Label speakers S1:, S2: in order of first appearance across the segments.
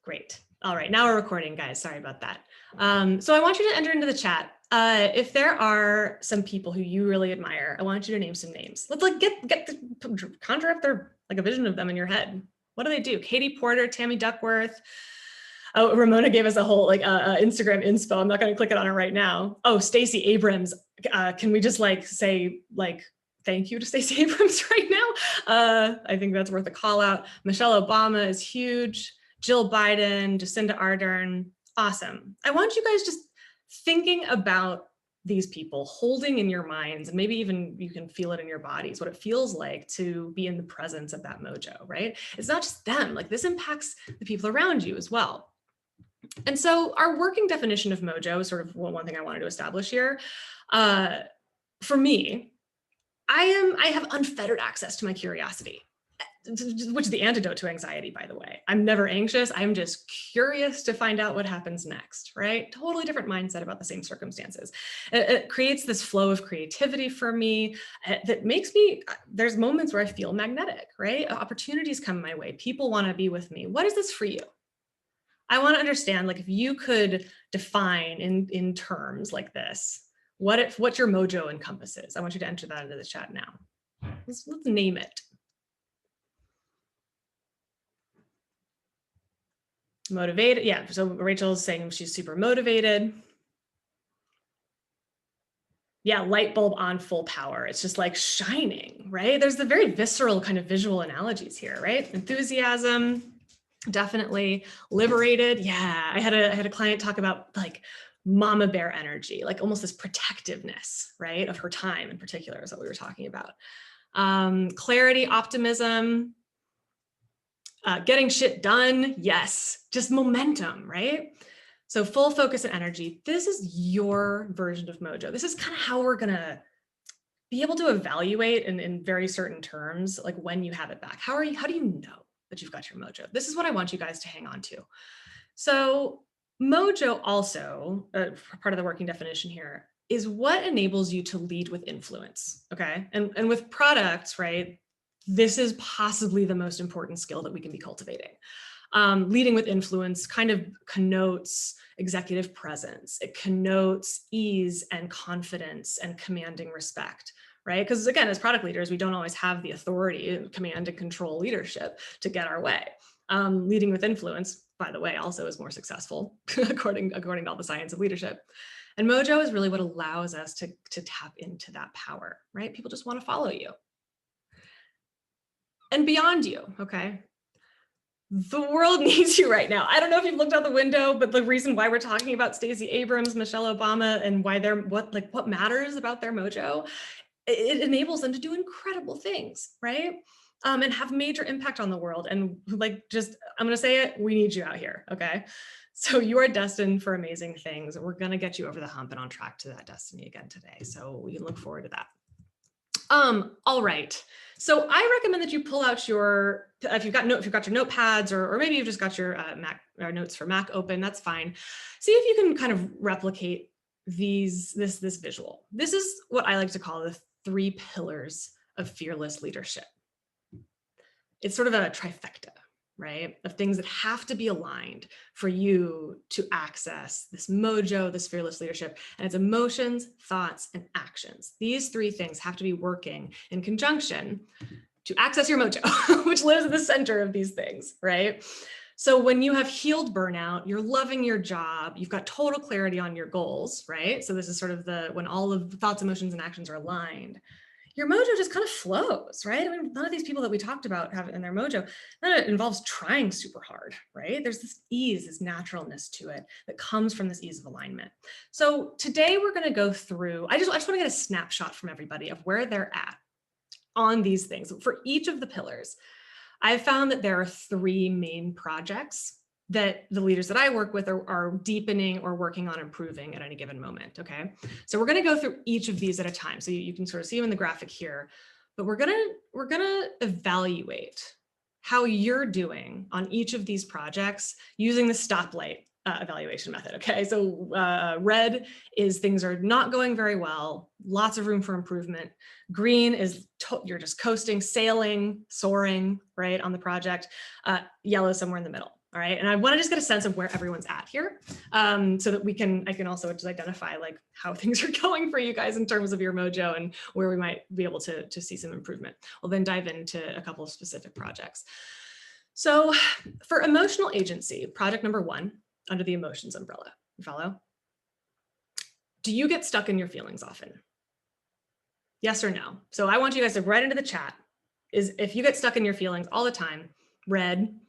S1: Great. All right, now we're recording, guys. Sorry about that. So I want you to enter into the chat. If there are some people who you really admire, I want you to name some names. Let's like conjure up a vision of them in your head. What do they do? Katie Porter, Tammy Duckworth. Oh, Ramona gave us a whole Instagram inspo. I'm not going to click it on it right now. Oh, Stacey Abrams. Can we just say thank you to Stacey Abrams right now? I think that's worth a call out. Michelle Obama is huge. Jill Biden, Jacinda Ardern, awesome. I want you guys just thinking about these people, holding in your minds, and maybe even you can feel it in your bodies, what it feels like to be in the presence of that mojo, right? It's not just them, like this impacts the people around you as well. And so our working definition of mojo is sort of one thing I wanted to establish here. For me, I have unfettered access to my curiosity, which is the antidote to anxiety, by the way. I'm never anxious. I'm just curious to find out what happens next, right? Totally different mindset about the same circumstances. It creates this flow of creativity for me that makes me, there's moments where I feel magnetic, right? Opportunities come my way. People want to be with me. What is this for you? I want to understand, like, if you could define in terms like this, what your mojo encompasses. I want you to enter that into the chat now. Let's name it. Motivated, yeah. So Rachel's saying she's super motivated. Yeah, light bulb on full power. It's just like shining, right? There's the very visceral kind of visual analogies here, right? Enthusiasm, definitely. Liberated, yeah. I had a client talk about like mama bear energy, like almost this protectiveness, right, of her time in particular is what we were talking about. Clarity, optimism, getting shit done, yes, just momentum, right? So full focus and energy. This is your version of mojo. This is kind of how we're gonna be able to evaluate in very certain terms, like when you have it back. How do you know that you've got your mojo? This is what I want you guys to hang on to. So mojo also, part of the working definition here, is what enables you to lead with influence, okay? And with products, right, this is possibly the most important skill that we can be cultivating. Leading with influence kind of connotes executive presence. It connotes ease and confidence and commanding respect, right? Because again, as product leaders, we don't always have the authority, command and control leadership to get our way. Leading with influence, by the way, also is more successful according to all the science of leadership. And mojo is really what allows us to tap into that power, right? People just want to follow you. And beyond you, okay? The world needs you right now. I don't know if you've looked out the window, but the reason why we're talking about Stacey Abrams, Michelle Obama, and why what matters about their mojo, it enables them to do incredible things, right? And have major impact on the world. And I'm gonna say it, we need you out here, okay? So you are destined for amazing things. We're gonna get you over the hump and on track to that destiny again today. So we can look forward to that. All right. So I recommend that you pull out if you've got your notepads, or maybe you've just got your Mac or notes for Mac open, that's fine. See if you can kind of replicate this visual. This is what I like to call the 3 pillars of fearless leadership. It's sort of a trifecta, right, of things that have to be aligned for you to access this mojo, this fearless leadership, and it's emotions, thoughts, and actions. These 3 things have to be working in conjunction to access your mojo, which lives at the center of these things, right? So when you have healed burnout, you're loving your job, you've got total clarity on your goals, right? So this is sort of when all of the thoughts, emotions, and actions are aligned. Your mojo just kind of flows, right? I mean, none of these people that we talked about have in their mojo, none of it involves trying super hard, right? There's this ease, this naturalness to it that comes from this ease of alignment. So today we're gonna go through, I just want to get a snapshot from everybody of where they're at on these things. For each of the pillars, I've found that there are 3 main projects that the leaders that I work with are deepening or working on improving at any given moment, okay? So we're gonna go through each of these at a time. So you can sort of see them in the graphic here, but we're gonna evaluate how you're doing on each of these projects using the stoplight evaluation method, okay? So red is things are not going very well, lots of room for improvement. Green is you're just coasting, sailing, soaring, right, on the project. Yellow somewhere in the middle. All right, and I want to just get a sense of where everyone's at here, so that I can also just identify like how things are going for you guys in terms of your mojo and where we might be able to see some improvement. We'll then dive into a couple of specific projects. So for emotional agency, project number 1 under the emotions umbrella, you follow? Do you get stuck in your feelings often? Yes or no? So I want you guys to write into the chat is if you get stuck in your feelings all the time, red.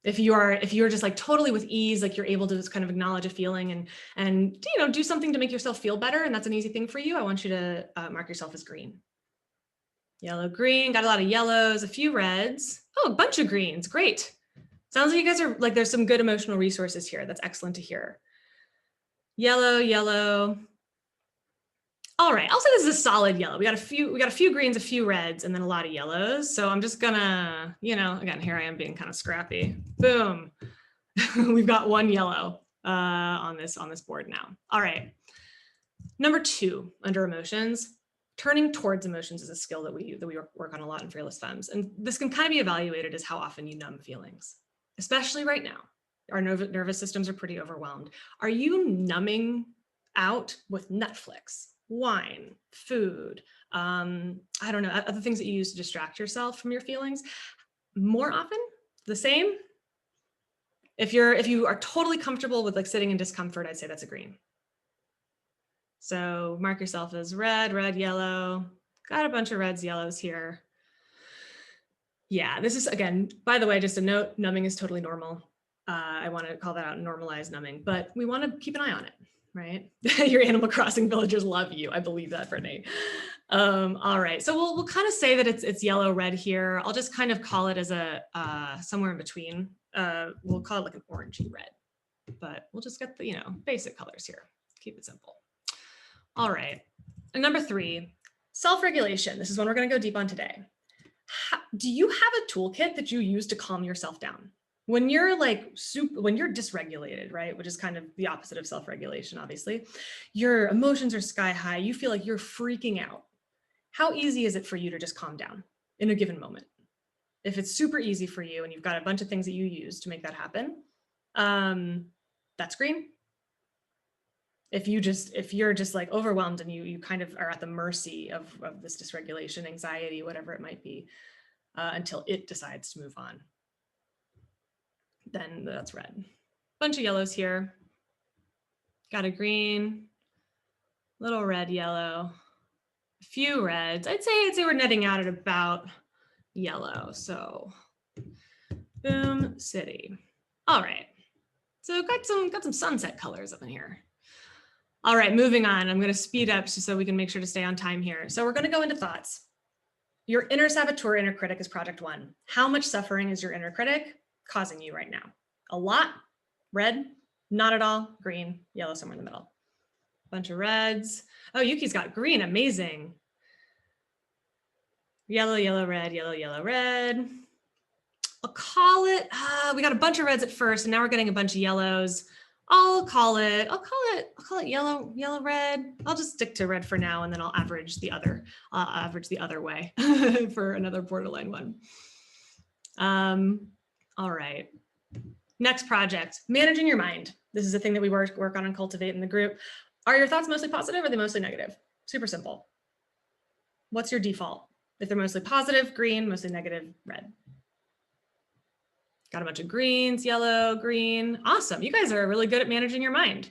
S1: If you're just like totally with ease, like you're able to just kind of acknowledge a feeling and do something to make yourself feel better, and that's an easy thing for you, I want you to mark yourself as green. Yellow, green, got a lot of yellows, a few reds. Oh, a bunch of greens, great. Sounds like you guys are like, there's some good emotional resources here. That's excellent to hear. Yellow, yellow. All right, I'll say this is a solid yellow. We got a few greens, a few reds, and then a lot of yellows. So I'm just gonna, again, here I am being kind of scrappy. Boom. We've got 1 yellow on this board now. All right. Number 2, under emotions, turning towards emotions is a skill that we work on a lot in Fearless Femmes. And this can kind of be evaluated as how often you numb feelings, especially right now. Our nervous systems are pretty overwhelmed. Are you numbing out with Netflix, wine, food, I don't know, other things that you use to distract yourself from your feelings more often? The same? If you are totally comfortable with like sitting in discomfort, I'd say that's a green. So mark yourself as red, red, yellow. Got a bunch of reds, yellows here. Yeah, this is, again, by the way, just a note, numbing is totally normal. I want to call that out, normalize numbing, but we want to keep an eye on it, right? Your Animal Crossing villagers love you. I believe that, Brittany. All right, so we'll kind of say that it's yellow, red here. I'll just kind of call it as a somewhere in between. We'll call it like an orangey red, but we'll just get the basic colors here. Keep it simple. All right, and number 3, self-regulation. This is one we're going to go deep on today. Do you have a toolkit that you use to calm yourself down? When you're when you're dysregulated, right? Which is kind of the opposite of self-regulation, obviously. Your emotions are sky high. You feel like you're freaking out. How easy is it for you to just calm down in a given moment? If it's super easy for you and you've got a bunch of things that you use to make that happen, that's green. If you're just like overwhelmed and you kind of are at the mercy of this dysregulation, anxiety, whatever it might be, until it decides to move on, then that's red. Bunch of yellows here. Got a green, little red, yellow, a few reds. I'd say we're netting out at about yellow. So boom, city. All right. So got some sunset colors up in here. All right, moving on. I'm going to speed up so we can make sure to stay on time here. So we're going to go into thoughts. Your inner saboteur, inner critic is project 1. How much suffering is your inner critic causing you right now? A lot, red, not at all, green, yellow, somewhere in the middle. Bunch of reds. Oh, Yuki's got green, amazing. Yellow, yellow, red, yellow, yellow, red. I'll call it, we got a bunch of reds at first and now we're getting a bunch of yellows. I'll call it yellow, yellow, red. I'll just stick to red for now, and then I'll average the other way for another borderline one. All right. Next project, managing your mind. This is a thing that we work on and cultivate in the group. Are your thoughts mostly positive or are they mostly negative? Super simple. What's your default? If they're mostly positive, green, mostly negative, red. Got a bunch of greens, yellow, green. Awesome. You guys are really good at managing your mind.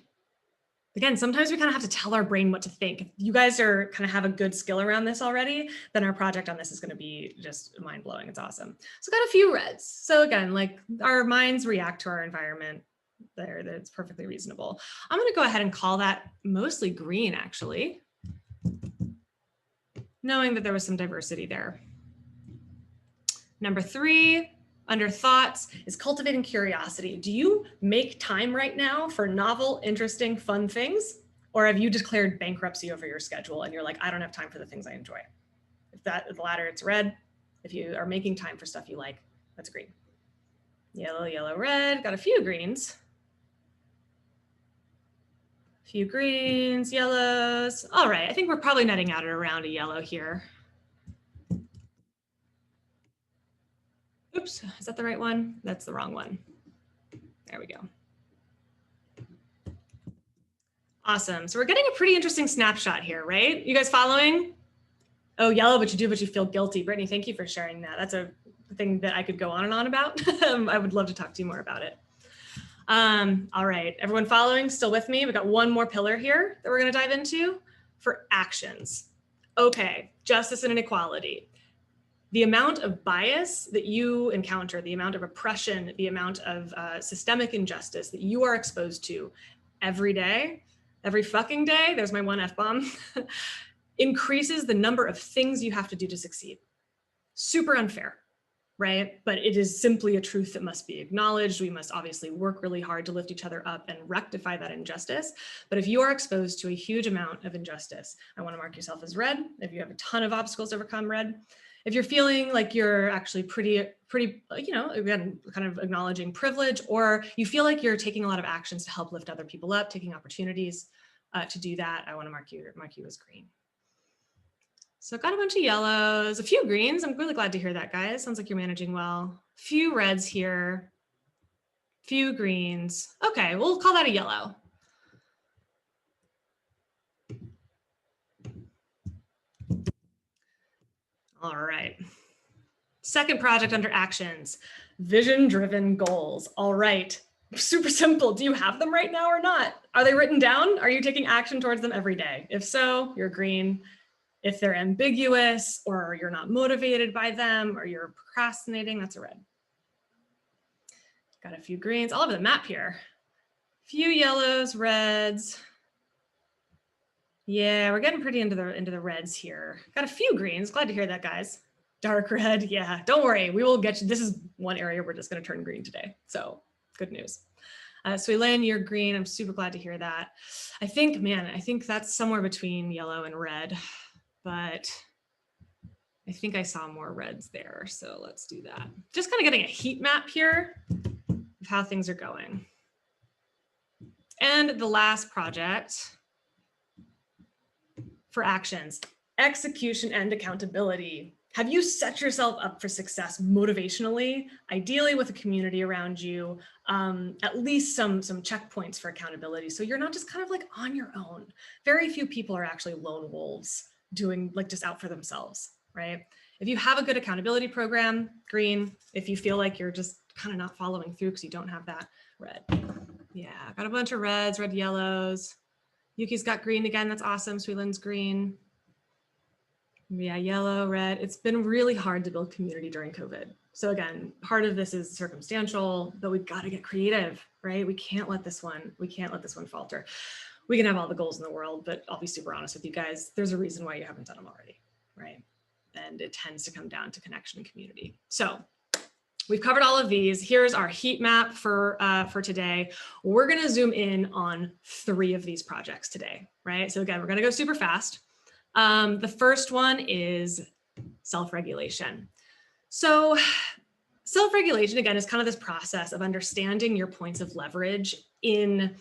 S1: Again, sometimes we kind of have to tell our brain what to think. If you guys are kind of have a good skill around this already, then our project on this is going to be just mind blowing. It's awesome. So got a few reds. So again, like our minds react to our environment there. That's perfectly reasonable. I'm going to go ahead and call that mostly green, actually, knowing that there was some diversity there. Number 3, under thoughts, is cultivating curiosity. Do you make time right now for novel, interesting, fun things? Or have you declared bankruptcy over your schedule and you're like, I don't have time for the things I enjoy? If that is the latter, it's red. If you are making time for stuff you like, that's green. Yellow, yellow, red, got a few greens. A few greens, yellows. All right, I think we're probably netting out at around a yellow here. Oops, is that the right one? That's the wrong one. There we go. Awesome. So we're getting a pretty interesting snapshot here, right? You guys following? Oh, yellow, but you feel guilty. Brittany, thank you for sharing that. That's a thing that I could go on and on about. I would love to talk to you more about it. All right, everyone following, still with me? We've got one more pillar here that we're going to dive into for actions. Okay, justice and inequality. The amount of bias that you encounter, the amount of oppression, the amount of systemic injustice that you are exposed to every day, every fucking day, there's my one F-bomb, increases the number of things you have to do to succeed. Super unfair, right? But it is simply a truth that must be acknowledged. We must obviously work really hard to lift each other up and rectify that injustice. But if you are exposed to a huge amount of injustice, I want to mark yourself as red. If you have a ton of obstacles to overcome, red. If you're feeling like you're actually pretty, again, kind of acknowledging privilege, or you feel like you're taking a lot of actions to help lift other people up, taking opportunities to do that, I want to mark you as green. So I've got a bunch of yellows, a few greens. I'm really glad to hear that, guys. Sounds like you're managing well. Few reds here, few greens. Okay, we'll call that a yellow. All right. Second project under actions, vision-driven goals. All right, super simple. Do you have them right now or not? Are they written down? Are you taking action towards them every day? If so, you're green. If they're ambiguous or you're not motivated by them or you're procrastinating, that's a red. Got a few greens, all over the map here. Few yellows, reds. Yeah, we're getting pretty into the reds here. Got a few greens, glad to hear that, guys. Dark red, yeah, don't worry, we will get you. This is one area we're just gonna turn green today, so good news. So Elaine, you're green, I'm super glad to hear that. I think that's somewhere between yellow and red, but I think I saw more reds there, so let's do that. Just kind of getting a heat map here of how things are going. And the last project for actions, execution and accountability. Have you set yourself up for success motivationally, ideally with a community around you, at least some checkpoints for accountability, so you're not just kind of like on your own. Very few people are actually lone wolves doing like just out for themselves, right? If you have a good accountability program, green. If you feel like you're just kind of not following through because you don't have that, red. Yeah, got a bunch of reds, red, yellows. Yuki's got green again, that's awesome. Sweetlin's green. Yeah, yellow, red. It's been really hard to build community during COVID. So again, part of this is circumstantial, but we've got to get creative, right? We can't let this one falter. We can have all the goals in the world, but I'll be super honest with you guys. There's a reason why you haven't done them already, right? And it tends to come down to connection and community. So we've covered all of these. Here's our heat map for today. We're gonna zoom in on 3 of these projects today, right? So again, we're gonna go super fast. The first one is self-regulation. So self-regulation, again, is kind of this process of understanding your points of leverage in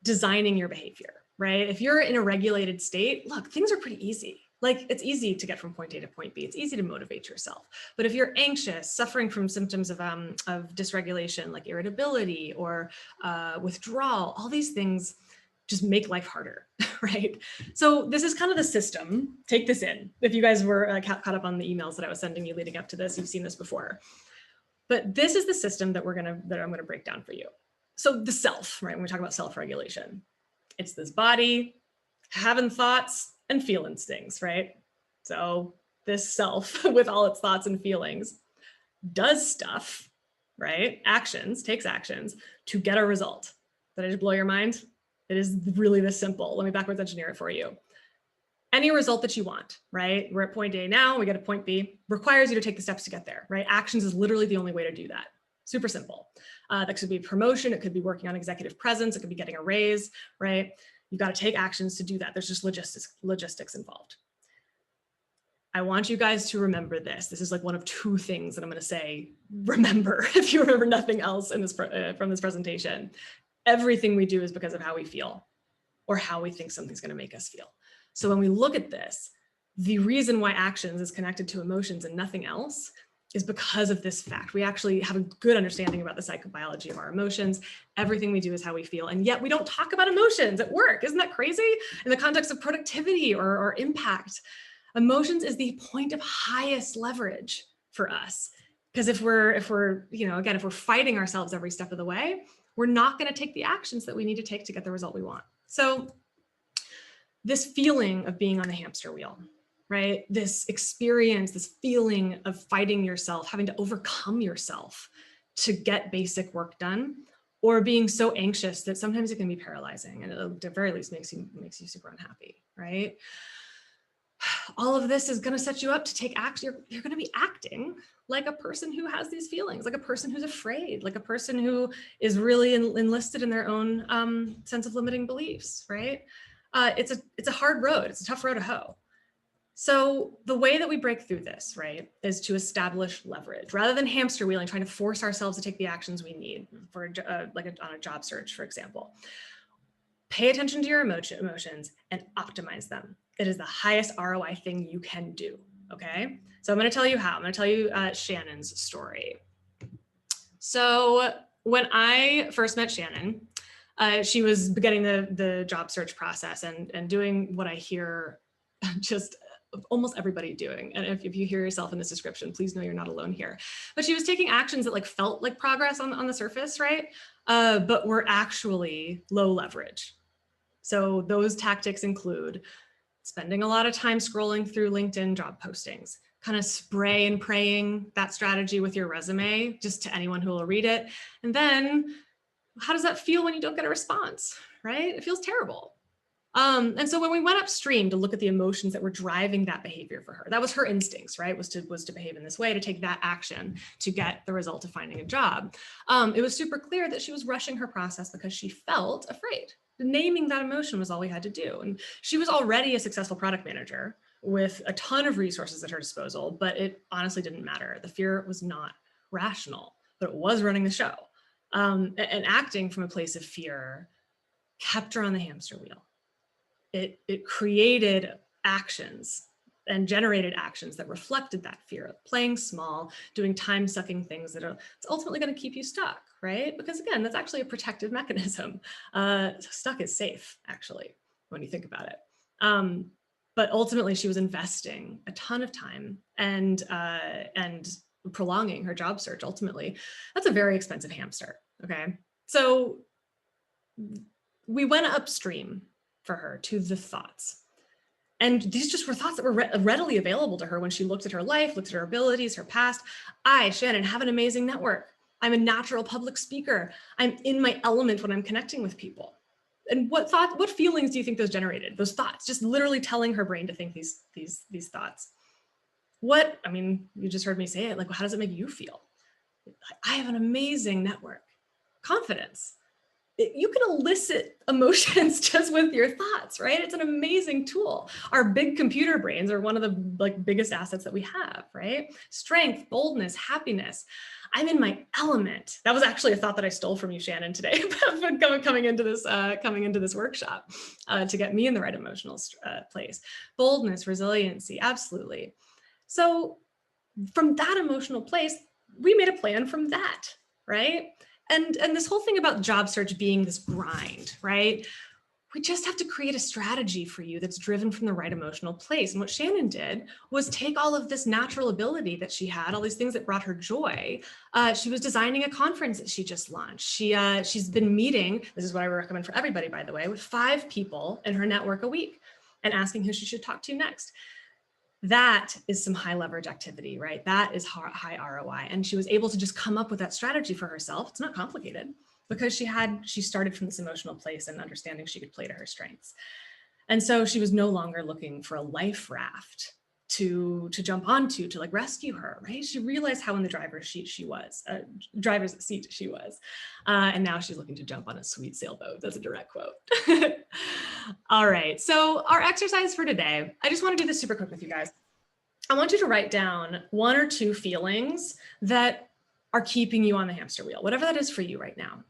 S1: designing your behavior, right? If you're in a regulated state, look, things are pretty easy. Like it's easy to get from point A to point B. It's easy to motivate yourself. But if you're anxious, suffering from symptoms of dysregulation, like irritability or withdrawal, all these things just make life harder, right? So this is kind of the system. Take this in. If you guys were caught up on the emails that I was sending you leading up to this, you've seen this before. But this is the system that I'm gonna break down for you. So the self, right? When we talk about self-regulation, it's this body having thoughts and feeling things, right? So this self with all its thoughts and feelings does stuff, right? Takes actions to get a result. Did I just blow your mind? It is really this simple. Let me backwards engineer it for you. Any result that you want, right? We're at point A now, we get to point B, requires you to take the steps to get there, right? Actions is literally the only way to do that. Super simple. That could be promotion, it could be working on executive presence, it could be getting a raise, right? You've got to take actions to do that. There's just logistics involved. I want you guys to remember this. This is like one of 2 things that I'm going to say, remember, if you remember nothing else in this from this presentation. Everything we do is because of how we feel or how we think something's going to make us feel. So when we look at this, the reason why actions is connected to emotions and nothing else is because of this fact. We actually have a good understanding about the psychobiology of our emotions. Everything we do is how we feel. And yet we don't talk about emotions at work. Isn't that crazy? In the context of productivity or impact, emotions is the point of highest leverage for us. Because if we're, you know, again, if we're fighting ourselves every step of the way, we're not going to take the actions that we need to take to get the result we want. So this feeling of being on the hamster wheel, right? This experience, this feeling of fighting yourself, having to overcome yourself to get basic work done, or being so anxious that sometimes it can be paralyzing, and at the very least makes you super unhappy, right? All of this is going to set you up to take action. You're going to be acting like a person who has these feelings, like a person who's afraid, like a person who is really enlisted in their own sense of limiting beliefs, right? It's a hard road. It's a tough road to hoe. So the way that we break through this, right, is to establish leverage rather than hamster wheeling, trying to force ourselves to take the actions we need for on a job search, for example. Pay attention to your emotions and optimize them. It is the highest ROI thing you can do, okay? So I'm gonna tell you how. I'm gonna tell you Shannon's story. So when I first met Shannon, she was beginning the job search process and doing what I hear just almost everybody doing. And if you hear yourself in this description, please know you're not alone here. But she was taking actions that like felt like progress on the surface, right? But were actually low leverage. So those tactics include spending a lot of time scrolling through LinkedIn job postings, kind of spray and praying that strategy with your resume just to anyone who will read it. And then how does that feel when you don't get a response, right? It feels terrible. And so when we went upstream to look at the emotions that were driving that behavior for her, that was her instincts, right? Was to behave in this way, to take that action to get the result of finding a job. It was super clear that she was rushing her process because she felt afraid. Naming that emotion was all we had to do. And she was already a successful product manager with a ton of resources at her disposal, but it honestly didn't matter. The fear was not rational, but it was running the show. And acting from a place of fear kept her on the hamster wheel. It created actions and generated actions that reflected that fear of playing small, doing time-sucking things that are it's ultimately going to keep you stuck, right? Because again, that's actually a protective mechanism. Stuck is safe, actually, when you think about it. But ultimately, she was investing a ton of time and prolonging her job search. Ultimately, that's a very expensive hamster. Okay, so we went upstream for her to the thoughts. And these just were thoughts that were readily available to her when she looked at her life, looked at her abilities, her past. I, Shannon, have an amazing network. I'm a natural public speaker. I'm in my element when I'm connecting with people. And what feelings do you think those generated? Those thoughts, just literally telling her brain to think these thoughts. I mean, you just heard me say it, like, how does it make you feel? I have an amazing network. Confidence. You can elicit emotions just with your thoughts, right? It's an amazing tool. Our big computer brains are one of the biggest assets that we have, right? Strength, boldness, happiness. I'm in my element. That was actually a thought that I stole from you, Shannon, today, coming into this workshop to get me in the right emotional place. Boldness, resiliency, absolutely. So from that emotional place, we made a plan from that, right? And this whole thing about job search being this grind, right? We just have to create a strategy for you that's driven from the right emotional place. And what Shannon did was take all of this natural ability that she had, all these things that brought her joy. She was designing a conference that she just launched. She's been meeting, this is what I recommend for everybody, by the way, with 5 people in her network a week and asking who she should talk to next. That is some high leverage activity, right? That is high ROI. And she was able to just come up with that strategy for herself. It's not complicated because she started from this emotional place and understanding she could play to her strengths. And so she was no longer looking for a life raft to jump onto to like rescue her, right? She realized how in the driver's seat she was. And now she's looking to jump on a sweet sailboat. That's a direct quote. All right, so our exercise for today, I just want to do this super quick with you guys. I want you to write down 1 or 2 feelings that are keeping you on the hamster wheel, whatever that is for you right now.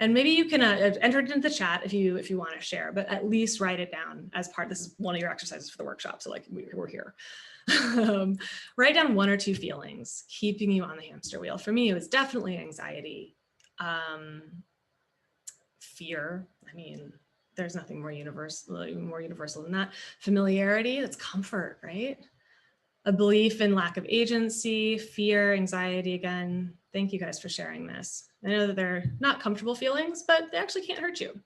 S1: And maybe you can enter it into the chat if you want to share, but at least write it down as part. This is one of your exercises for the workshop. So like we're here. Write down 1 or 2 feelings keeping you on the hamster wheel. For me, it was definitely anxiety, fear. I mean, there's nothing more universal than that. Familiarity, that's comfort, right? A belief in lack of agency, fear, anxiety. Again, thank you guys for sharing this. I know that they're not comfortable feelings, but they actually can't hurt you.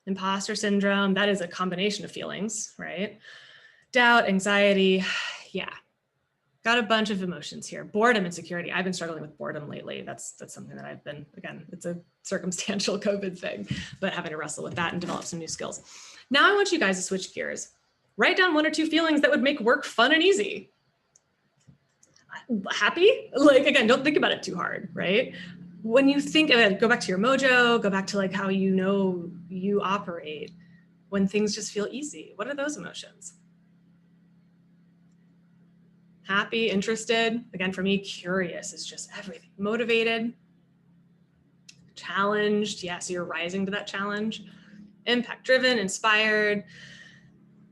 S1: Imposter syndrome, that is a combination of feelings, right? Doubt, anxiety, yeah. Got a bunch of emotions here. Boredom, insecurity. I've been struggling with boredom lately. That's something that I've been, again, it's a circumstantial COVID thing, but having to wrestle with that and develop some new skills. Now I want you guys to switch gears. Write down 1 or 2 feelings that would make work fun and easy. Happy? Like, again, don't think about it too hard, right? When you think of it, go back to your mojo, go back to like how you know you operate when things just feel easy. What are those emotions? Happy, interested. Again, for me, curious is just everything. Motivated, challenged. Yeah, so you're rising to that challenge. Impact driven, inspired.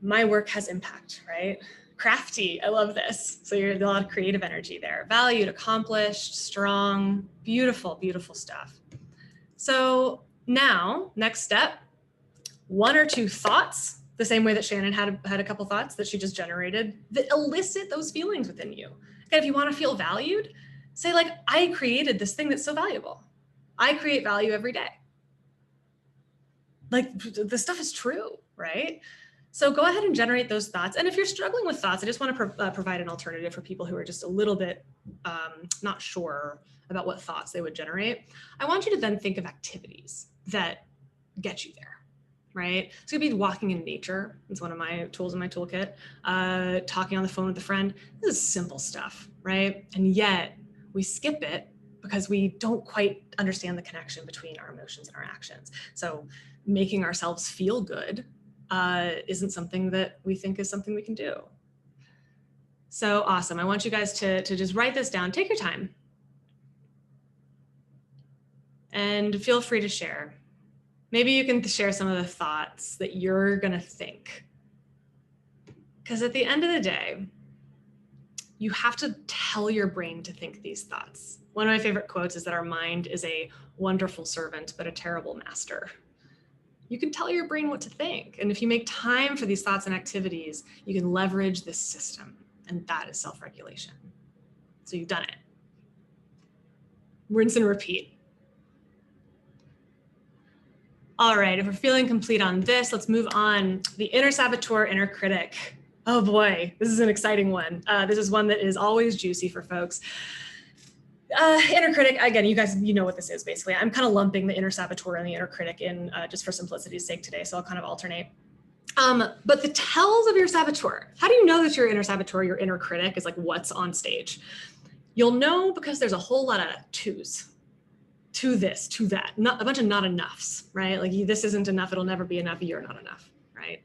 S1: My work has impact, right? Crafty, I love this. So there's a lot of creative energy there. Valued, accomplished, strong, beautiful, beautiful stuff. So now, next step, 1 or 2 thoughts, the same way that Shannon had a couple thoughts that she just generated that elicit those feelings within you. And if you want to feel valued, say like, I created this thing that's so valuable. I create value every day. Like the stuff is true, right? So go ahead and generate those thoughts. And if you're struggling with thoughts, I just want to provide an alternative for people who are just a little bit not sure about what thoughts they would generate. I want you to then think of activities that get you there, right? So it could be walking in nature. It's one of my tools in my toolkit. Talking on the phone with a friend. This is simple stuff, right? And yet we skip it because we don't quite understand the connection between our emotions and our actions. So making ourselves feel good isn't something that we think is something we can do. So awesome. I want you guys to just write this down. Take your time. And feel free to share. Maybe you can share some of the thoughts that you're going to think. Because at the end of the day, you have to tell your brain to think these thoughts. One of my favorite quotes is that our mind is a wonderful servant, but a terrible master. You can tell your brain what to think. And if you make time for these thoughts and activities, you can leverage this system. And that is self-regulation. So you've done it. Rinse and repeat. All right, if we're feeling complete on this, let's move on. The inner saboteur, inner critic. Oh boy, this is an exciting one. This is one that is always juicy for folks. Inner critic, again, you guys, you know what this is basically. I'm kind of lumping the inner saboteur and the inner critic in just for simplicity's sake today, so I'll kind of alternate. But the tells of your saboteur, how do you know that your inner saboteur, your inner critic is like what's on stage? You'll know because there's a whole lot of twos. To this, to that, not a bunch of not enoughs, right? Like this isn't enough, it'll never be enough, you're not enough, right?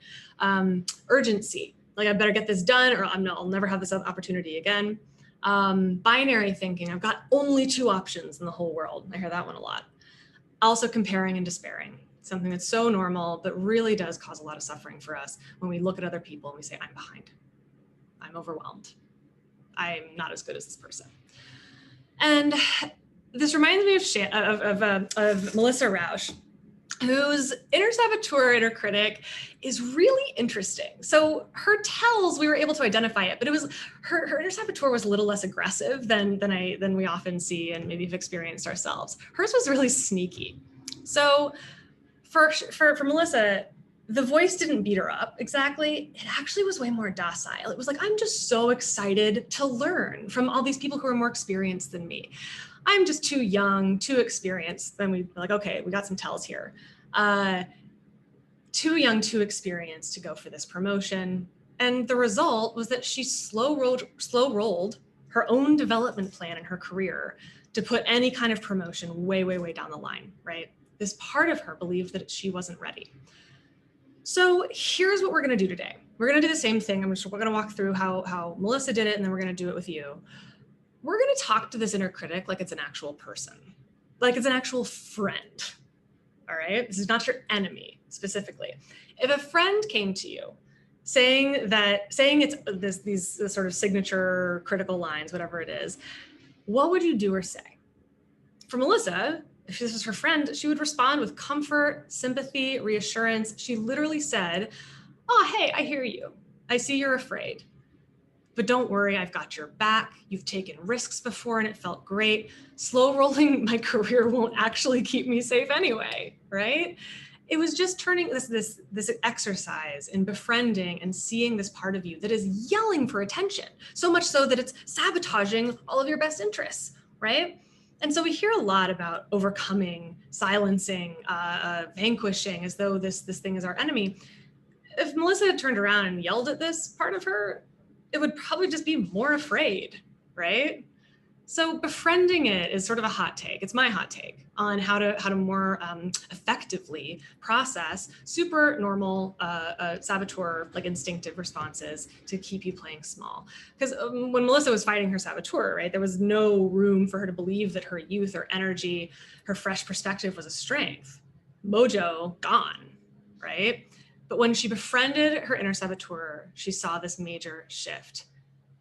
S1: Urgency, like I better get this done or I'll never have this opportunity again. Binary thinking, I've got only 2 options in the whole world. I hear that one a lot. Also comparing and despairing, something that's so normal, but really does cause a lot of suffering for us when we look at other people and we say, I'm behind, I'm overwhelmed, I'm not as good as this person. And this reminds me of Melissa Rausch, whose inner saboteur, inner critic is really interesting. So her tells, we were able to identify it, but it was her inner saboteur was a little less aggressive than we often see and maybe have experienced ourselves. Hers was really sneaky. So for Melissa, the voice didn't beat her up exactly. It actually was way more docile. It was like, I'm just so excited to learn from all these people who are more experienced than me. I'm just too young, too experienced. Then we're like, okay, we got some tells here. Too young, too experienced to go for this promotion. And the result was that she slow rolled her own development plan in her career to put any kind of promotion way, way, way down the line, right? This part of her believed that she wasn't ready. So here's what we're gonna do today. We're gonna do the same thing. We're gonna walk through how Melissa did it, and then we're gonna do it with you. We're going to talk to this inner critic like it's an actual person. like it's an actual friend. All right, this is not your enemy specifically. If a friend came to you saying it's these sort of signature critical lines, whatever it is, what would you do or say? For Melissa, if this was her friend, she would respond with comfort, sympathy, reassurance. She literally said, "Oh, hey, I hear you. I see you're afraid. But don't worry, I've got your back. You've taken risks before and it felt great. Slow rolling my career won't actually keep me safe anyway," right? It was just turning this exercise in befriending and seeing this part of you that is yelling for attention, so much so that it's sabotaging all of your best interests, right? And so we hear a lot about overcoming, silencing, vanquishing, as though this thing is our enemy. If Melissa had turned around and yelled at this part of her, it would probably just be more afraid, right? So befriending it is sort of a hot take. It's my hot take on how to more effectively process super normal saboteur, like instinctive responses to keep you playing small. Because when Melissa was fighting her saboteur, right, there was no room for her to believe that her youth or energy, her fresh perspective was a strength. Mojo, gone, right? But when she befriended her inner saboteur, she saw this major shift.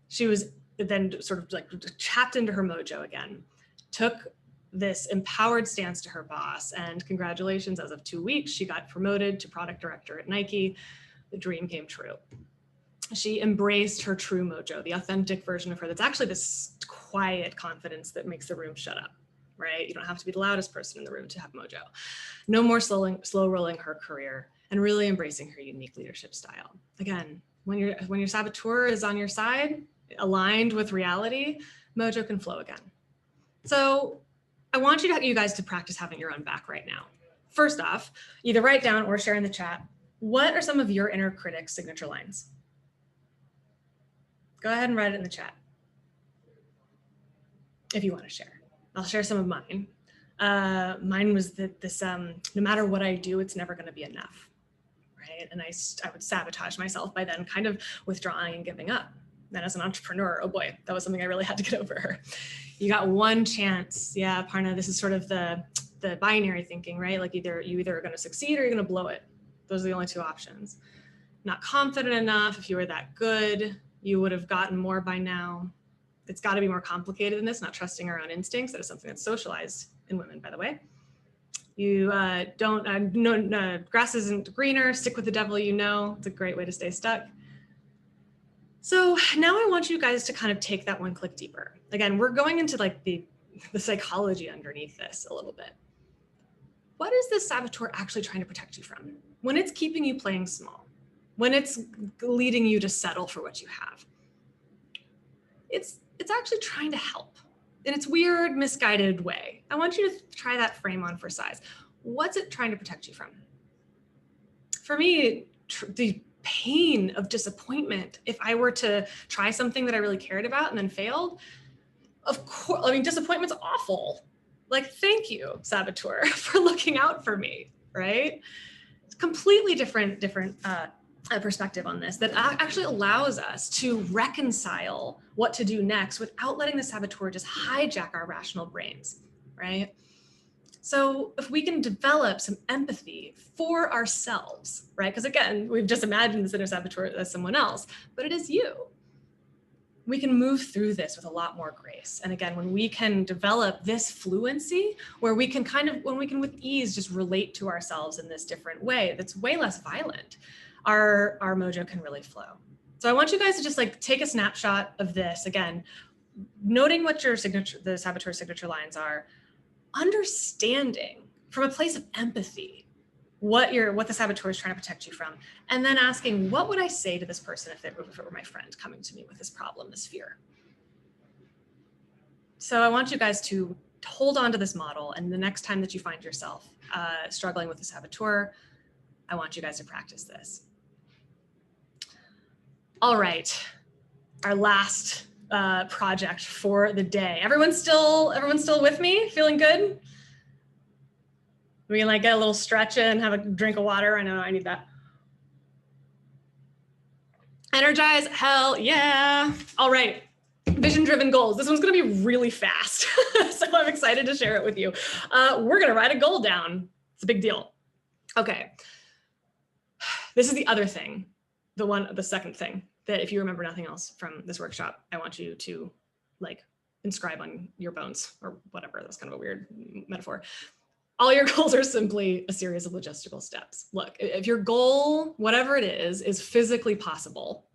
S1: She was then sort of like tapped into her mojo again, took this empowered stance to her boss, and congratulations, as of 2 weeks, she got promoted to product director at Nike. The dream came true. She embraced her true mojo, the authentic version of her that's actually this quiet confidence that makes the room shut up, right? You don't have to be the loudest person in the room to have mojo. No more slow rolling her career, and really embracing her unique leadership style. Again, when your saboteur is on your side, aligned with reality, mojo can flow again. So I want you guys to practice having your own back right now. First off, either write down or share in the chat, what are some of your inner critic's signature lines? Go ahead and write it in the chat if you want to share. I'll share some of mine. Mine was that no matter what I do, it's never going to be enough. Right? And I would sabotage myself by then kind of withdrawing and giving up. Then as an entrepreneur, oh boy, that was something I really had to get over. You got one chance. Yeah, Parna, this is sort of the binary thinking, right? Like you either are going to succeed or you're going to blow it. Those are the only two options. Not confident enough. If you were that good, you would have gotten more by now. It's got to be more complicated than this, not trusting our own instincts. That is something that's socialized in women, by the way. You grass isn't greener, stick with the devil you know. It's a great way to stay stuck. So now I want you guys to kind of take that one click deeper. Again, we're going into like the psychology underneath this a little bit. What is this saboteur actually trying to protect you from? When it's keeping you playing small, when it's leading you to settle for what you have, it's actually trying to help. In its weird, misguided way. I want you to try that frame on for size. What's it trying to protect you from? For me, the pain of disappointment. If I were to try something that I really cared about and then failed, of course, I mean, disappointment's awful. Like, thank you, saboteur, for looking out for me, right? It's completely different perspective on this that actually allows us to reconcile what to do next without letting the saboteur just hijack our rational brains, right? So if we can develop some empathy for ourselves, right? Because again, we've just imagined this inner saboteur as someone else, but it is you. We can move through this with a lot more grace. And again, when we can develop this fluency where we can with ease just relate to ourselves in this different way that's way less violent, our mojo can really flow. So I want you guys to just like take a snapshot of this again, noting what the saboteur signature lines are, understanding from a place of empathy what the saboteur is trying to protect you from, and then asking, what would I say to this person if it were my friend coming to me with this problem, this fear? So I want you guys to hold on to this model, and the next time that you find yourself struggling with the saboteur, I want you guys to practice this. All right, our last project for the day. Everyone's still with me? Feeling good? We can like get a little stretch in, have a drink of water. I know I need that. Energize, hell yeah. All right, Vision-driven goals. This one's going to be really fast. So I'm excited to share it with you. We're going to write a goal down. It's a big deal. Okay. This is the other thing, the second thing that if you remember nothing else from this workshop, I want you to like inscribe on your bones or whatever. That's kind of a weird metaphor. All your goals are simply a series of logistical steps. Look, if your goal, whatever it is physically possible,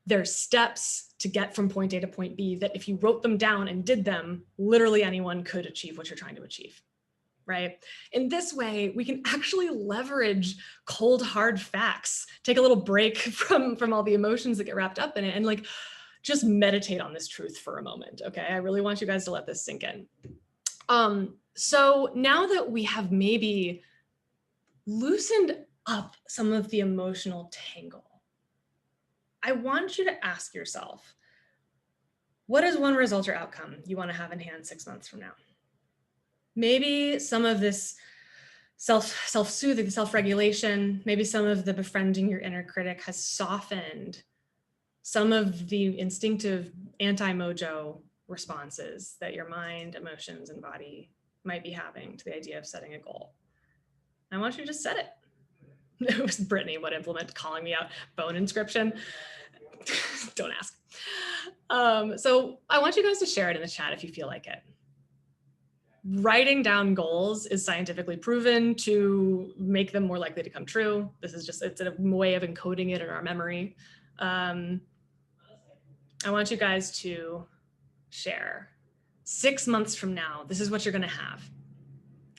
S1: there's steps to get from point A to point B that if you wrote them down and did them, literally anyone could achieve what you're trying to achieve, right? In this way, we can actually leverage cold, hard facts, take a little break from all the emotions that get wrapped up in it, and like just meditate on this truth for a moment, okay? I really want you guys to let this sink in. So now that we have maybe loosened up some of the emotional tangle, I want you to ask yourself, what is one result or outcome you want to have in hand 6 months from now? Maybe some of this self-soothing, self-regulation, maybe some of the befriending your inner critic has softened some of the instinctive anti-mojo responses that your mind, emotions, and body might be having to the idea of setting a goal. I want you to just set it. It was Brittany would implement calling me out, bone inscription. Don't ask. So I want you guys to share it in the chat if you feel like it. Writing down goals is scientifically proven to make them more likely to come true. This is just, it's a way of encoding it in our memory. I want you guys to share 6 months from now, this is what you're gonna have.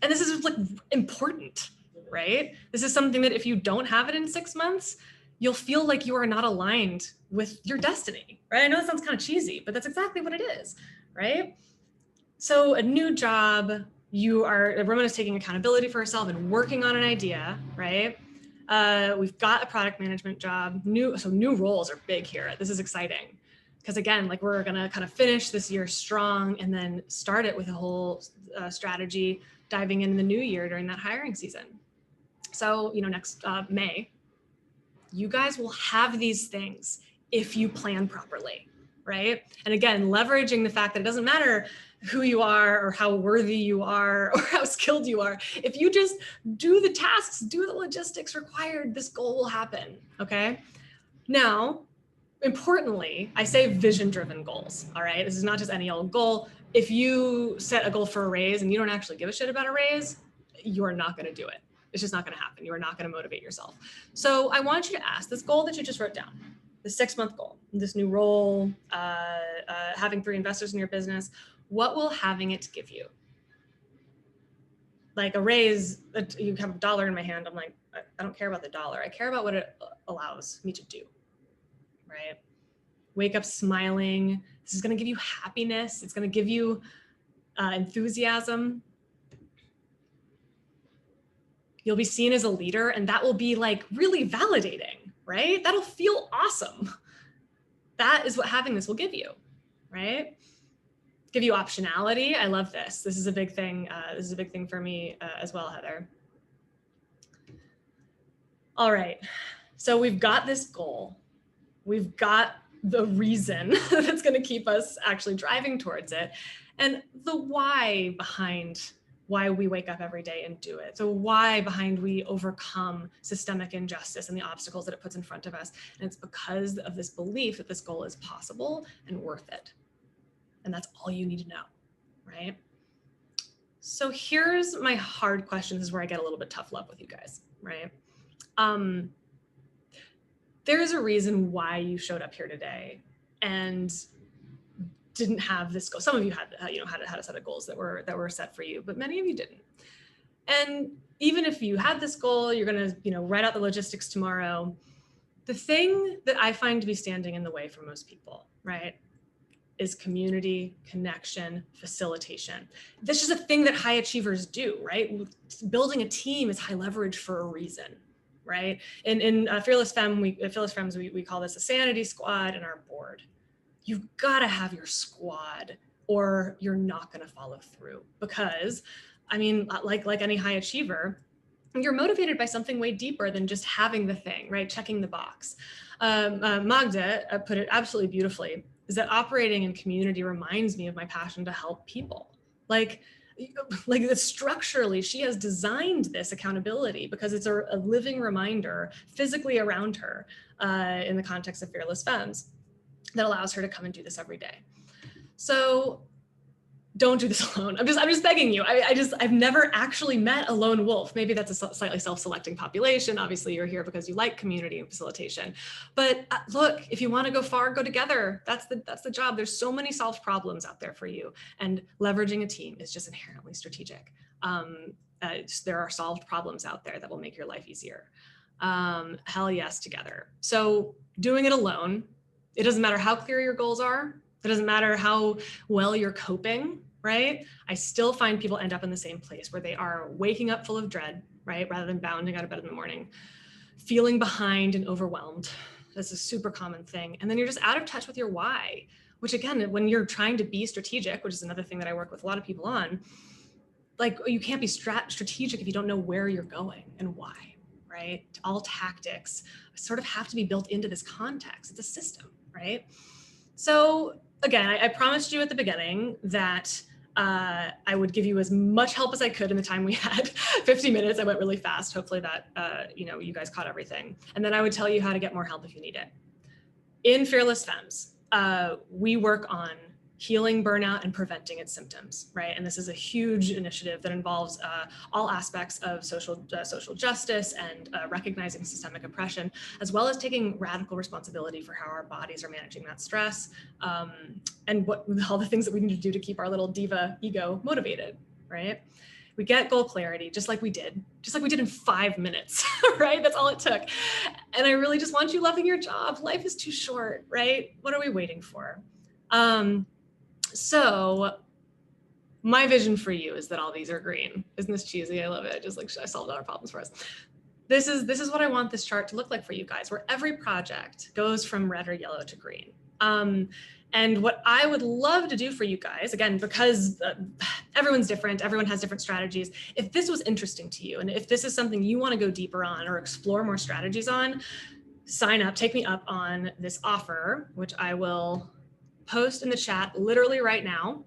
S1: And this is like important, right? This is something that if you don't have it in 6 months, you'll feel like you are not aligned with your destiny, right? I know it sounds kind of cheesy, but that's exactly what it is, right? So a new job, everyone is taking accountability for herself and working on an idea, right? We've got a product management job, so new roles are big here. This is exciting. Because again, like we're gonna kind of finish this year strong and then start it with a whole strategy diving into the new year during that hiring season. So, next May, you guys will have these things if you plan properly, right? And again, leveraging the fact that it doesn't matter who you are or how worthy you are or how skilled you are. If you just do the tasks, do the logistics required, this goal will happen, okay? Now, importantly, I say vision-driven goals, all right? This is not just any old goal. If you set a goal for a raise and you don't actually give a shit about a raise, you are not gonna do it. It's just not gonna happen. You are not gonna motivate yourself. So I want you to ask this goal that you just wrote down, the 6-month goal, this new role, having 3 investors in your business, what will having it give you? Like a raise, you have $1 in my hand, I'm like, I don't care about the dollar. I care about what it allows me to do. Right? Wake up smiling. This is going to give you happiness. It's going to give you enthusiasm. You'll be seen as a leader, and that will be like really validating, right? That'll feel awesome. That is what having this will give you, right? Give you optionality. I love this. This is a big thing. This is a big thing for me as well, Heather. All right. So we've got this goal. We've got the reason that's going to keep us actually driving towards it, and the why behind why we wake up every day and do it. So why behind we overcome systemic injustice and the obstacles that it puts in front of us. And it's because of this belief that this goal is possible and worth it. And that's all you need to know, right? So here's my hard question. This is where I get a little bit tough love with you guys, right? There's a reason why you showed up here today and didn't have this goal. Some of you had, had a set of goals that were set for you, but many of you didn't. And even if you had this goal, you're going to, write out the logistics tomorrow. The thing that I find to be standing in the way for most people, right, is community, connection, facilitation. This is a thing that high achievers do, right? Building a team is high leverage for a reason. Right? In Fearless Femmes, we call this a sanity squad and our board. You've got to have your squad or you're not going to follow through because, I mean, like any high achiever, you're motivated by something way deeper than just having the thing, right? Checking the box. Magda put it absolutely beautifully is that operating in community reminds me of my passion to help people. Like structurally, she has designed this accountability because it's a living reminder physically around her in the context of Fearless Femmes that allows her to come and do this every day. So don't do this alone. I'm just begging you. I've never actually met a lone wolf. Maybe that's a slightly self-selecting population. Obviously you're here because you like community and facilitation, but look, if you want to go far, go together. That's the job. There's so many solved problems out there for you, and leveraging a team is just inherently strategic. There are solved problems out there that will make your life easier. Hell yes, together. So doing it alone, it doesn't matter how clear your goals are. It doesn't matter how well you're coping, right? I still find people end up in the same place where they are waking up full of dread, right? Rather than bounding out of bed in the morning, feeling behind and overwhelmed. That's a super common thing. And then you're just out of touch with your why, which again, when you're trying to be strategic, which is another thing that I work with a lot of people on, like you can't be strategic if you don't know where you're going and why, right? All tactics sort of have to be built into this context. It's a system, right? So again, I promised you at the beginning that I would give you as much help as I could in the time we had. 50 minutes, I went really fast. Hopefully that, you guys caught everything. And then I would tell you how to get more help if you need it. In Fearless Femmes, we work on healing burnout and preventing its symptoms, right? And this is a huge initiative that involves all aspects of social justice and recognizing systemic oppression, as well as taking radical responsibility for how our bodies are managing that stress, and all the things that we need to do to keep our little diva ego motivated, right? We get goal clarity, just like we did in 5 minutes, right? That's all it took. And I really just want you loving your job. Life is too short, right? What are we waiting for? So my vision for you is that all these are green. Isn't this cheesy? I love it. Just like I solved all our problems for us. This is what I want this chart to look like for you guys, where every project goes from red or yellow to green. And what I would love to do for you guys, again, because everyone's different, everyone has different strategies. If this was interesting to you, and if this is something you want to go deeper on or explore more strategies on, sign up, take me up on this offer, which I will post in the chat literally right now.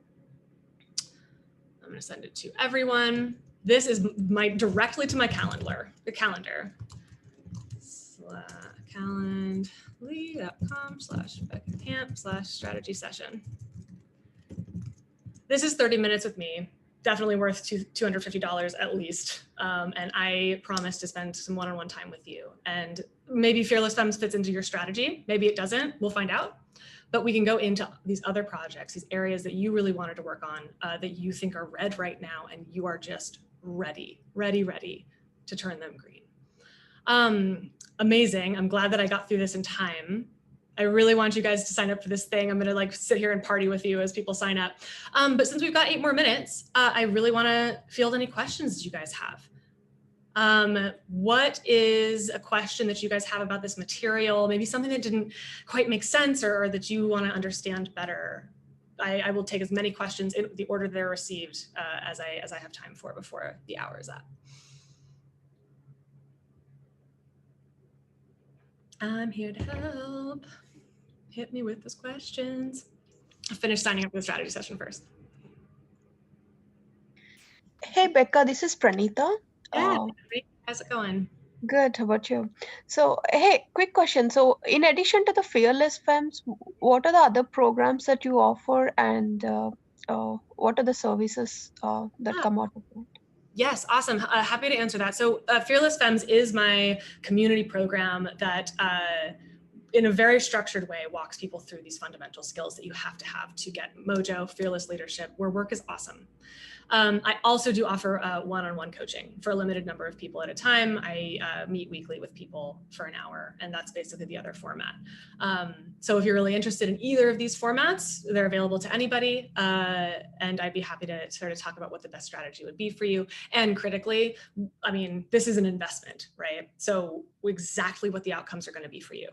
S1: I'm going to send it to everyone. This is directly to my calendar. Calendly.com/BeccaCamp/strategy session. This is 30 minutes with me, definitely worth $250 at least. And I promise to spend some one-on-one time with you. And maybe Fearless Femmes fits into your strategy. Maybe it doesn't, we'll find out. But we can go into these other projects, these areas that you really wanted to work on, that you think are red right now, and you are just ready to turn them green. Amazing. I'm glad that I got through this in time. I really want you guys to sign up for this thing. I'm gonna sit here and party with you as people sign up. But since we've got 8 more minutes, I really wanna field any questions that you guys have. What is a question that you guys have about this material? Maybe something that didn't quite make sense, or that you want to understand better. I will take as many questions in the order they're received as I have time for before the hour is up. I'm here to help. Hit me with those questions. I'll finish signing up for the strategy session first.
S2: Hey, Becca, this is Pranita.
S1: Yeah, how's it going?
S2: Good. How about you? So, hey, quick question. So, in addition to the Fearless Femmes, what are the other programs that you offer, and what are the services that come out of it?
S1: Yes, awesome. Happy to answer that. So Fearless Femmes is my community program that in a very structured way walks people through these fundamental skills that you have to get Mojo, fearless leadership, where work is awesome. I also do offer one-on-one coaching for a limited number of people at a time. I meet weekly with people for an hour, and that's basically the other format. So if you're really interested in either of these formats, they're available to anybody, and I'd be happy to sort of talk about what the best strategy would be for you. And critically, I mean, this is an investment, right? So exactly what the outcomes are going to be for you.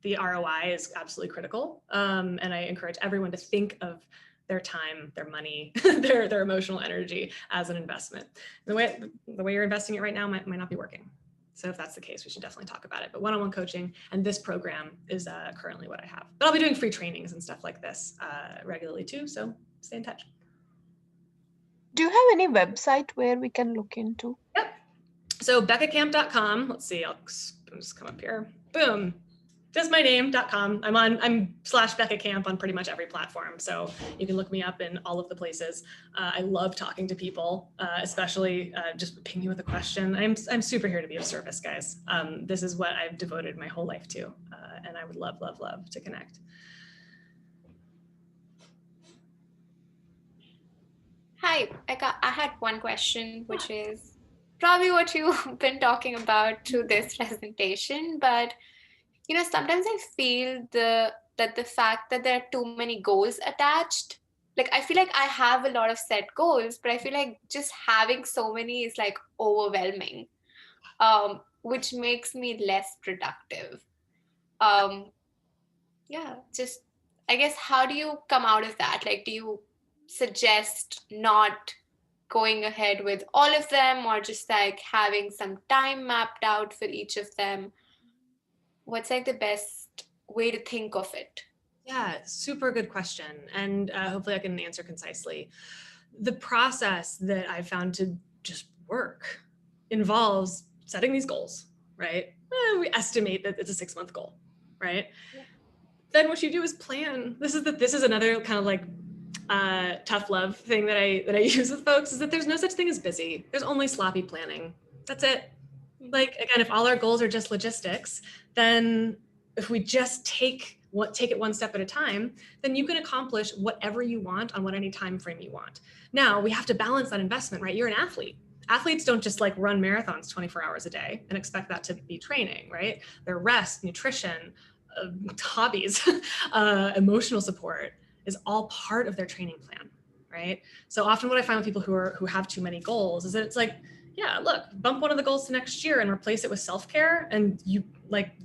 S1: The ROI is absolutely critical, and I encourage everyone to think of their time, their money, their emotional energy as an investment. The way you're investing it right now might not be working. So if that's the case, we should definitely talk about it. But one-on-one coaching and this program is currently what I have. But I'll be doing free trainings and stuff like this regularly too. So stay in touch.
S2: Do you have any website where we can look into?
S1: Yep. So beccacamp.com. Let's see. I'll just come up here. Boom. Just my name.com. I'm /BeccaCamp on pretty much every platform. So you can look me up in all of the places. I love talking to people, especially just ping me with a question. I'm super here to be of service, guys. This is what I've devoted my whole life to. And I would love, love, love to connect.
S3: Hi, I had one question, which is probably what you've been talking about through this presentation, but sometimes I feel that the fact that there are too many goals attached, like I feel like I have a lot of set goals, but I feel like just having so many is like overwhelming, which makes me less productive. Yeah, just I guess how do you come out of that? Like, do you suggest not going ahead with all of them or just like having some time mapped out for each of them? What's like the best way to think of it?
S1: Yeah, super good question. And hopefully I can answer concisely. The process that I found to just work involves setting these goals, right? We estimate that it's a 6-month goal, right? Yeah. Then what you do is plan. This is another kind of like tough love thing that I use with folks, is that there's no such thing as busy. There's only sloppy planning. That's it. Like, again, if all our goals are just logistics, then if we just take it one step at a time, then you can accomplish whatever you want on any time frame you want. Now we have to balance that investment, right? You're an athlete. Athletes don't just like run marathons 24 hours a day and expect that to be training, right? Their rest, nutrition, hobbies, emotional support is all part of their training plan, right? So often what I find with people who have too many goals is that it's like, yeah, look, bump one of the goals to next year and replace it with self-care, and you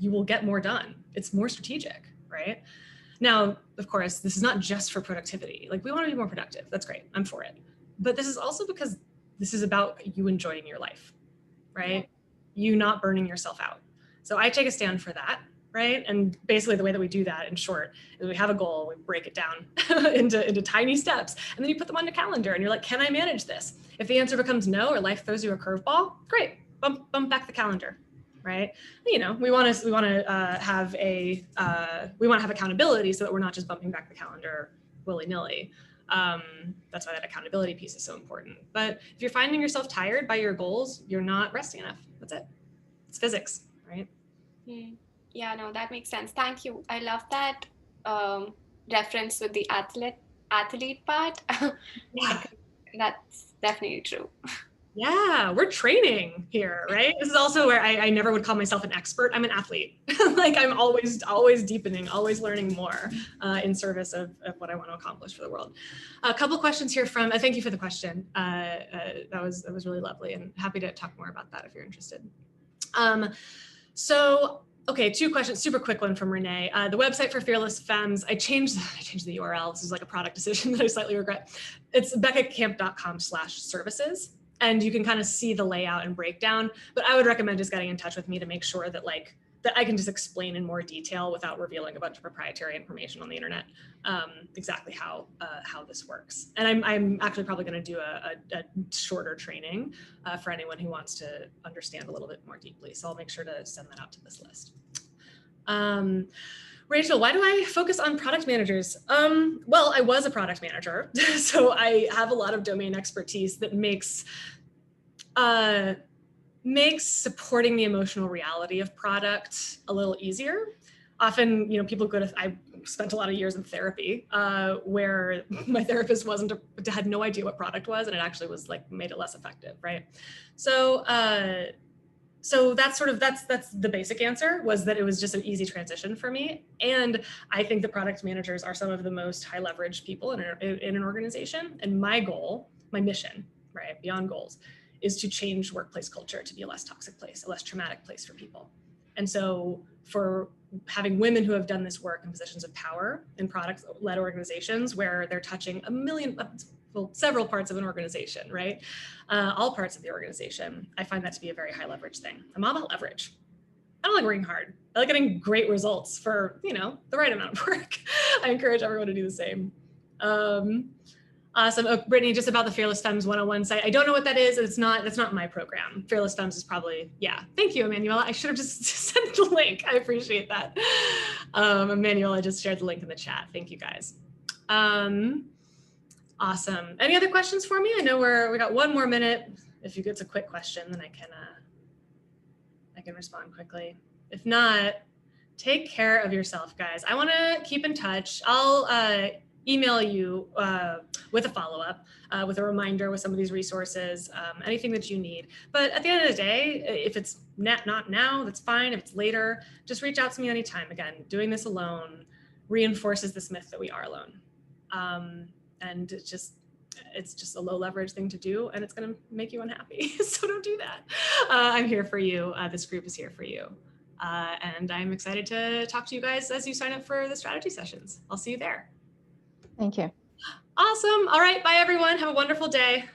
S1: will get more done. It's more strategic, right? Now, of course, this is not just for productivity. Like, we want to be more productive. That's great. I'm for it. But this is also because this is about you enjoying your life, right? You not burning yourself out. So I take a stand for that, right? And basically the way that we do that, in short, is we have a goal, we break it down into tiny steps, and then you put them on the calendar and you're like, can I manage this? If the answer becomes no, or life throws you a curveball, great, bump back the calendar, right? We want to have accountability so that we're not just bumping back the calendar willy-nilly. That's why that accountability piece is so important. But if you're finding yourself tired by your goals, you're not resting enough. That's it. It's physics, right?
S3: Yeah, no, that makes sense. Thank you. I love that reference with the athlete part.
S1: Yeah.
S3: That's definitely true.
S1: Yeah, we're training here, right? This is also where I never would call myself an expert. I'm an athlete. Like, I'm always deepening, always learning more in service of what I want to accomplish for the world. A couple questions here from, thank you for the question. That was really lovely, and happy to talk more about that if you're interested. Okay, 2 questions, super quick one from Renee. The website for Fearless Femmes, I changed the URL. This is like a product decision that I slightly regret. It's beccacamp.com/services. And you can kind of see the layout and breakdown, but I would recommend just getting in touch with me to make sure that that I can just explain in more detail without revealing a bunch of proprietary information on the internet, exactly how this works. And I'm actually probably going to do a shorter training for anyone who wants to understand a little bit more deeply. So I'll make sure to send that out to this list. Rachel, why do I focus on product managers? Well, I was a product manager, so I have a lot of domain expertise that makes supporting the emotional reality of product a little easier. Often, people I spent a lot of years in therapy where my therapist had no idea what product was, and it actually was made it less effective, right? So that's the basic answer, was that it was just an easy transition for me. And I think the product managers are some of the most high leveraged people in an organization. And my goal, my mission, right, beyond goals, is to change workplace culture to be a less toxic place, a less traumatic place for people. And so for having women who have done this work in positions of power in product-led organizations where they're touching well, several parts of an organization, right? All parts of the organization. I find that to be a very high leverage thing. I'm all about leverage. I don't like working hard. I like getting great results for, the right amount of work. I encourage everyone to do the same. Awesome. Oh, Brittany, just about the Fearless Femmes 101 site. I don't know what that is. That's not my program. Fearless Femmes is probably, yeah. Thank you, Emanuela. I should have just sent the link. I appreciate that. Emanuela just shared the link in the chat. Thank you guys. Awesome. Any other questions for me? I know we got 1 more minute. If it's a quick question, then I can respond quickly. If not, take care of yourself, guys. I want to keep in touch. I'll email you with a follow-up, with a reminder with some of these resources, anything that you need. But at the end of the day, if it's not now, that's fine. If it's later, just reach out to me anytime. Again, doing this alone reinforces this myth that we are alone. And it's just a low leverage thing to do, and it's going to make you unhappy. So don't do that. I'm here for you. This group is here for you. And I'm excited to talk to you guys as you sign up for the strategy sessions. I'll see you there.
S4: Thank you.
S1: Awesome. All right. Bye, everyone. Have a wonderful day.